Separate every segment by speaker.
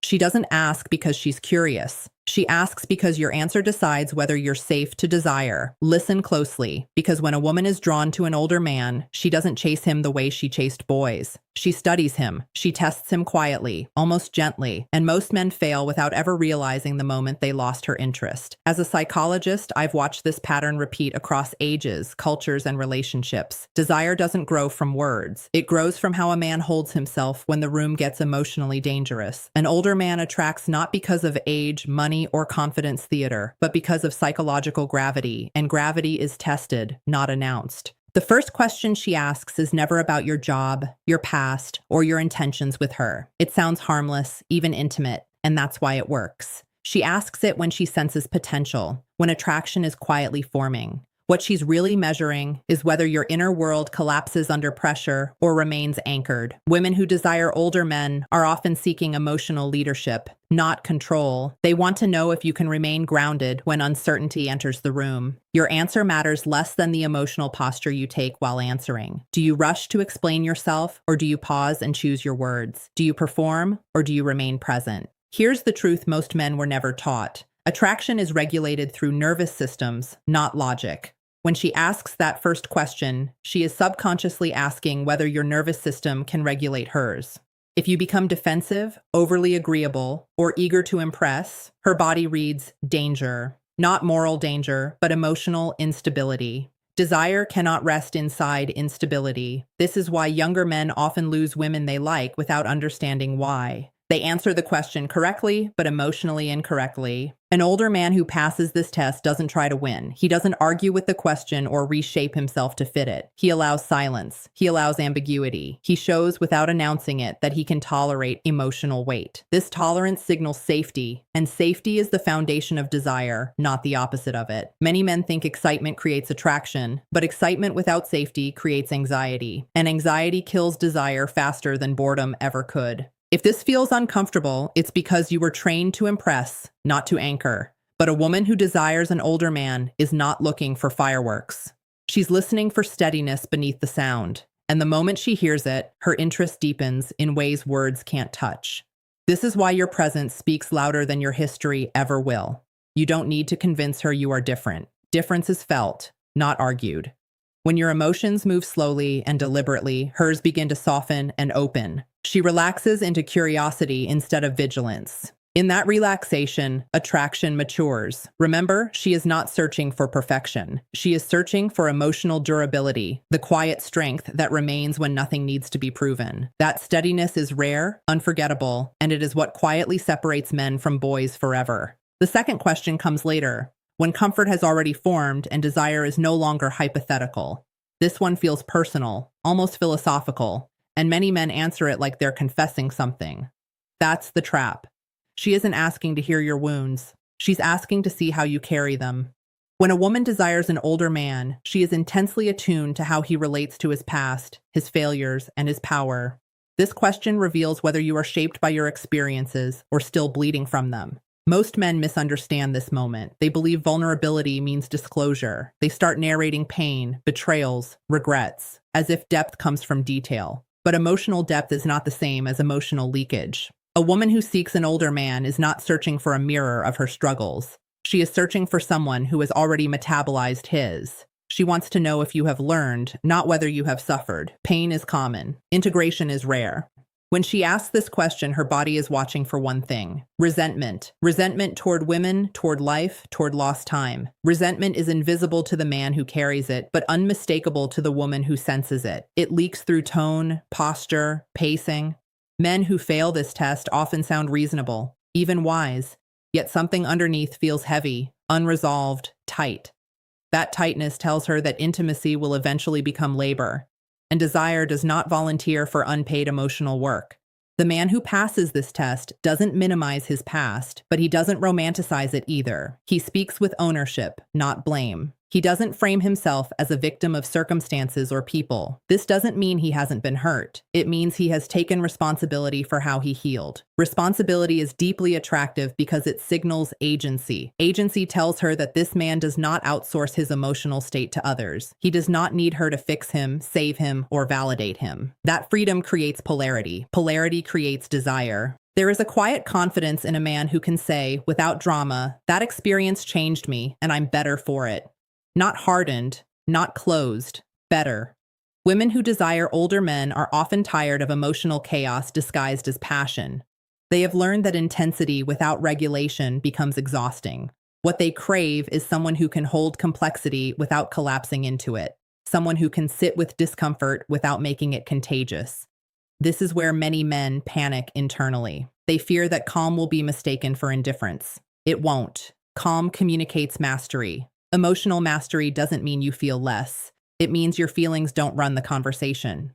Speaker 1: She doesn't ask because she's curious. She asks because your answer decides whether you're safe to desire. Listen closely, because when a woman is drawn to an older man, she doesn't chase him the way she chased boys. She studies him. She tests him quietly, almost gently, and most men fail without ever realizing the moment they lost her interest. As a psychologist, I've watched this pattern repeat across ages, cultures, and relationships. Desire doesn't grow from words. It grows from how a man holds himself when the room gets emotionally dangerous. An older man attracts not because of age, money, or confidence theater, but because of psychological gravity, and gravity is tested, not announced. The first question she asks is never about your job, your past, or your intentions with her. It sounds harmless, even intimate, and that's why it works. She asks it when she senses potential, when attraction is quietly forming. What she's really measuring is whether your inner world collapses under pressure or remains anchored. Women who desire older men are often seeking emotional leadership, not control. They want to know if you can remain grounded when uncertainty enters the room. Your answer matters less than the emotional posture you take while answering. Do you rush to explain yourself, or do you pause and choose your words? Do you perform, or do you remain present? Here's the truth most men were never taught. Attraction is regulated through nervous systems, not logic. When she asks that first question, she is subconsciously asking whether your nervous system can regulate hers. If you become defensive, overly agreeable, or eager to impress, her body reads danger. Not moral danger, but emotional instability. Desire cannot rest inside instability. This is why younger men often lose women they like without understanding why. They answer the question correctly, but emotionally incorrectly. An older man who passes this test doesn't try to win. He doesn't argue with the question or reshape himself to fit it. He allows silence. He allows ambiguity. He shows without announcing it that he can tolerate emotional weight. This tolerance signals safety, and safety is the foundation of desire, not the opposite of it. Many men think excitement creates attraction, but excitement without safety creates anxiety, and anxiety kills desire faster than boredom ever could. If this feels uncomfortable, it's because you were trained to impress, not to anchor. But a woman who desires an older man is not looking for fireworks. She's listening for steadiness beneath the sound. And the moment she hears it, her interest deepens in ways words can't touch. This is why your presence speaks louder than your history ever will. You don't need to convince her you are different. Difference is felt, not argued. When your emotions move slowly and deliberately, hers begin to soften and open. She relaxes into curiosity instead of vigilance. In that relaxation, attraction matures. Remember, she is not searching for perfection. She is searching for emotional durability, the quiet strength that remains when nothing needs to be proven. That steadiness is rare, unforgettable, and it is what quietly separates men from boys forever. The second question comes later, when comfort has already formed and desire is no longer hypothetical. This one feels personal, almost philosophical, and many men answer it like they're confessing something. That's the trap. She isn't asking to hear your wounds. She's asking to see how you carry them. When a woman desires an older man, she is intensely attuned to how he relates to his past, his failures, and his power. This question reveals whether you are shaped by your experiences or still bleeding from them. Most men misunderstand this moment. They believe vulnerability means disclosure. They start narrating pain, betrayals, regrets, as if depth comes from detail. But emotional depth is not the same as emotional leakage. A woman who seeks an older man is not searching for a mirror of her struggles. She is searching for someone who has already metabolized his. She wants to know if you have learned, not whether you have suffered. Pain is common. Integration is rare. When she asks this question, her body is watching for one thing: resentment. Resentment toward women, toward life, toward lost time. Resentment is invisible to the man who carries it, but unmistakable to the woman who senses it. It leaks through tone, posture, pacing. Men who fail this test often sound reasonable, even wise, yet something underneath feels heavy, unresolved, tight. That tightness tells her that intimacy will eventually become labor. And desire does not volunteer for unpaid emotional work. The man who passes this test doesn't minimize his past, but he doesn't romanticize it either. He speaks with ownership, not blame. He doesn't frame himself as a victim of circumstances or people. This doesn't mean he hasn't been hurt. It means he has taken responsibility for how he healed. Responsibility is deeply attractive because it signals agency. Agency tells her that this man does not outsource his emotional state to others. He does not need her to fix him, save him, or validate him. That freedom creates polarity. Polarity creates desire. There is a quiet confidence in a man who can say, without drama, that experience changed me and I'm better for it. Not hardened, not closed, better. Women who desire older men are often tired of emotional chaos disguised as passion. They have learned that intensity without regulation becomes exhausting. What they crave is someone who can hold complexity without collapsing into it, someone who can sit with discomfort without making it contagious. This is where many men panic internally. They fear that calm will be mistaken for indifference. It won't. Calm communicates mastery. Emotional mastery doesn't mean you feel less. It means your feelings don't run the conversation.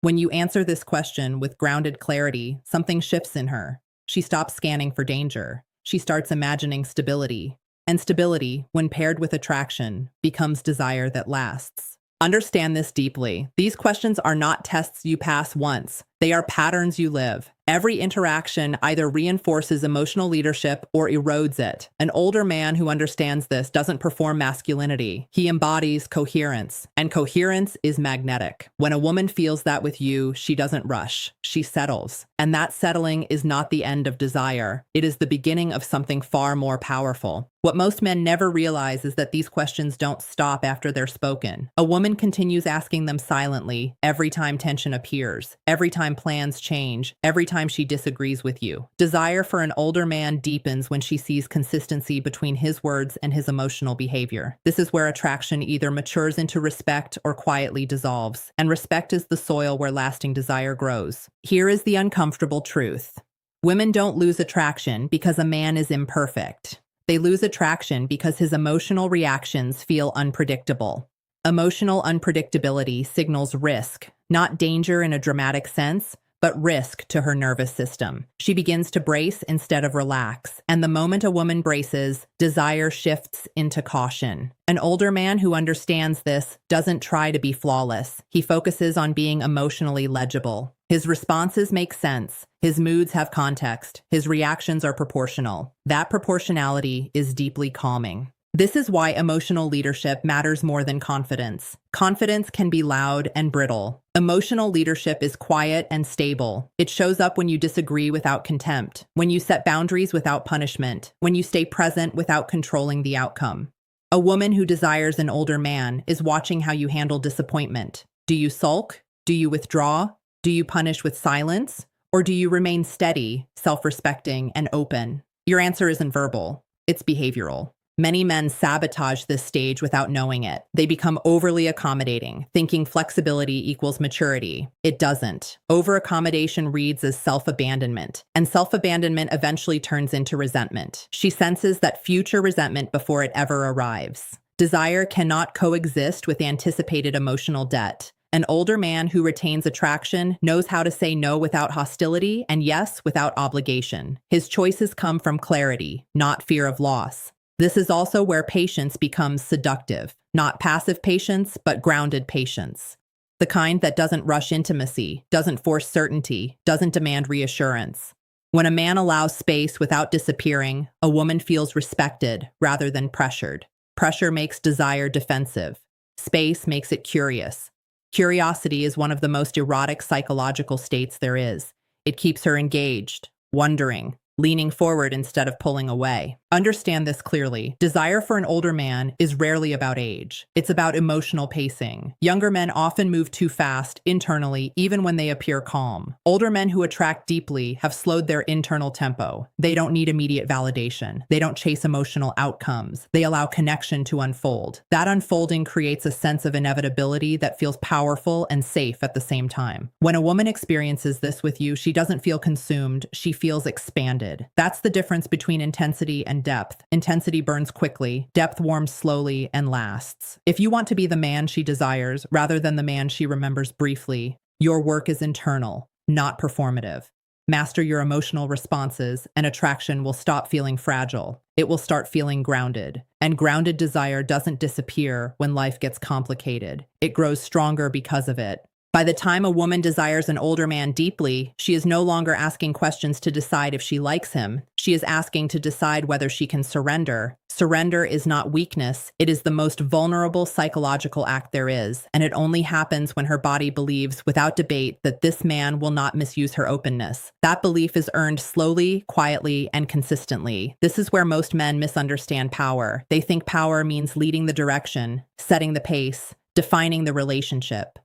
Speaker 1: When you answer this question with grounded clarity, something shifts in her. She stops scanning for danger. She starts imagining stability. And stability, when paired with attraction, becomes desire that lasts. Understand this deeply. These questions are not tests you pass once. They are patterns you live. Every interaction either reinforces emotional leadership or erodes it. An older man who understands this doesn't perform masculinity. He embodies coherence, and coherence is magnetic. When a woman feels that with you, she doesn't rush. She settles. And that settling is not the end of desire. It is the beginning of something far more powerful. What most men never realize is that these questions don't stop after they're spoken. A woman continues asking them silently every time tension appears, every time plans change, every time she disagrees with you. Desire for an older man deepens when she sees consistency between his words and his emotional behavior. This is where attraction either matures into respect or quietly dissolves, and respect is the soil where lasting desire grows. Here is the uncomfortable truth. Women don't lose attraction because a man is imperfect. They lose attraction because his emotional reactions feel unpredictable. Emotional unpredictability signals risk, not danger in a dramatic sense, but risk to her nervous system. She begins to brace instead of relax, and the moment a woman braces, desire shifts into caution. An older man who understands this doesn't try to be flawless. He focuses on being emotionally legible. His responses make sense. His moods have context. His reactions are proportional. That proportionality is deeply calming. This is why emotional leadership matters more than confidence. Confidence can be loud and brittle. Emotional leadership is quiet and stable. It shows up when you disagree without contempt, when you set boundaries without punishment, when you stay present without controlling the outcome. A woman who desires an older man is watching how you handle disappointment. Do you sulk? Do you withdraw? Do you punish with silence? Or do you remain steady, self-respecting, and open? Your answer isn't verbal. It's behavioral. Many men sabotage this stage without knowing it. They become overly accommodating, thinking flexibility equals maturity. It doesn't. Over-accommodation reads as self-abandonment, and self-abandonment eventually turns into resentment. She senses that future resentment before it ever arrives. Desire cannot coexist with anticipated emotional debt. An older man who retains attraction knows how to say no without hostility and yes without obligation. His choices come from clarity, not fear of loss. This is also where patience becomes seductive, not passive patience, but grounded patience. The kind that doesn't rush intimacy, doesn't force certainty, doesn't demand reassurance. When a man allows space without disappearing, a woman feels respected rather than pressured. Pressure makes desire defensive. Space makes it curious. Curiosity is one of the most erotic psychological states there is. It keeps her engaged, wondering, leaning forward instead of pulling away. Understand this clearly. Desire for an older man is rarely about age. It's about emotional pacing. Younger men often move too fast internally, even when they appear calm. Older men who attract deeply have slowed their internal tempo. They don't need immediate validation. They don't chase emotional outcomes. They allow connection to unfold. That unfolding creates a sense of inevitability that feels powerful and safe at the same time. When a woman experiences this with you, she doesn't feel consumed. She feels expanded. That's the difference between intensity and depth. Intensity burns quickly, depth warms slowly and lasts. If you want to be the man she desires rather than the man she remembers briefly, your work is internal, not performative. Master your emotional responses, and attraction will stop feeling fragile. It will start feeling grounded. And grounded desire doesn't disappear when life gets complicated. It grows stronger because of it. By the time a woman desires an older man deeply, she is no longer asking questions to decide if she likes him. She is asking to decide whether she can surrender. Surrender is not weakness. It is the most vulnerable psychological act there is, and it only happens when her body believes without debate that this man will not misuse her openness. That belief is earned slowly, quietly, and consistently. This is where most men misunderstand power. They think power means leading the direction, setting the pace, defining the relationship.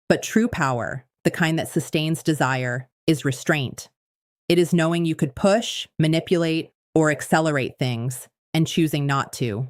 Speaker 1: But true power, the kind that sustains desire, is restraint. It is knowing you could push, manipulate, or accelerate things, and choosing not to.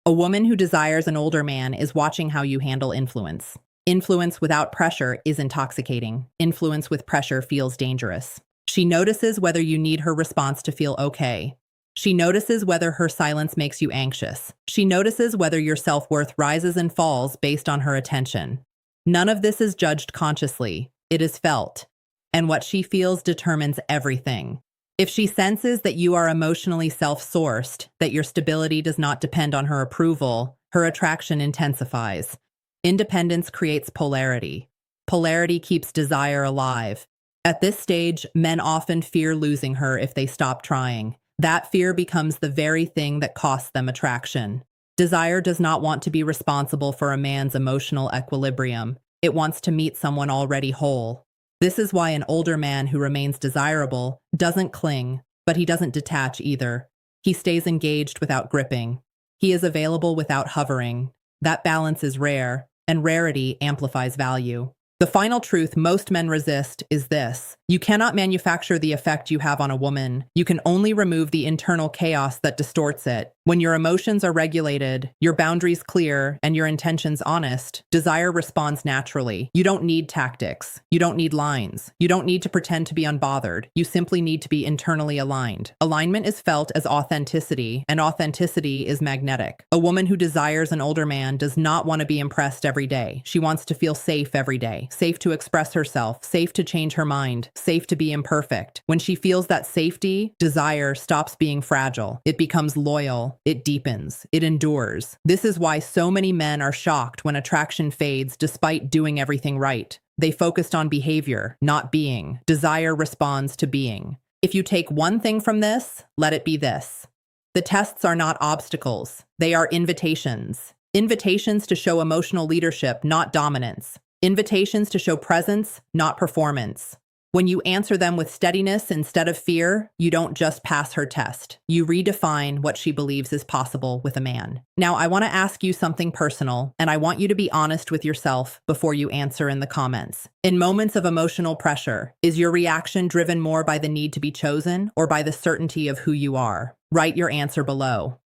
Speaker 1: A woman who desires an older man is watching how you handle influence. Influence without pressure is intoxicating. Influence with pressure feels dangerous. She notices whether you need her response to feel okay. She notices whether her silence makes you anxious. She notices whether your self-worth rises and falls based on her attention. None of this is judged consciously. It is felt. And what she feels determines everything. If she senses that you are emotionally self-sourced, that your stability does not depend on her approval, her attraction intensifies. Independence creates polarity. Polarity keeps desire alive. At this stage, men often fear losing her if they stop trying. That fear becomes the very thing that costs them attraction. Desire does not want to be responsible for a man's emotional equilibrium. It wants to meet someone already whole. This is why an older man who remains desirable doesn't cling, but he doesn't detach either. He stays engaged without gripping. He is available without hovering. That balance is rare, and rarity amplifies value. The final truth most men resist is this: you cannot manufacture the effect you have on a woman. You can only remove the internal chaos that distorts it. When your emotions are regulated, your boundaries clear, and your intentions honest, desire responds naturally. You don't need tactics. You don't need lines. You don't need to pretend to be unbothered. You simply need to be internally aligned. Alignment is felt as authenticity, and authenticity is magnetic. A woman who desires an older man does not want to be impressed every day. She wants to feel safe every day. Safe to express herself, safe to change her mind, safe to be imperfect. When she feels that safety, desire stops being fragile. It becomes loyal. It deepens. It endures. This is why so many men are shocked when attraction fades despite doing everything right. They focused on behavior, not being. Desire responds to being. If you take one thing from this, let it be this: the tests are not obstacles. They are invitations. Invitations to show emotional leadership, not dominance. Invitations to show presence, not performance. When you answer them with steadiness instead of fear, you don't just pass her test. You redefine what she believes is possible with a man. Now, I want to ask you something personal, and I want you to be honest with yourself before you answer in the comments. In moments of emotional pressure, is your reaction driven more by the need to be chosen or by the certainty of who you are? Write your answer below.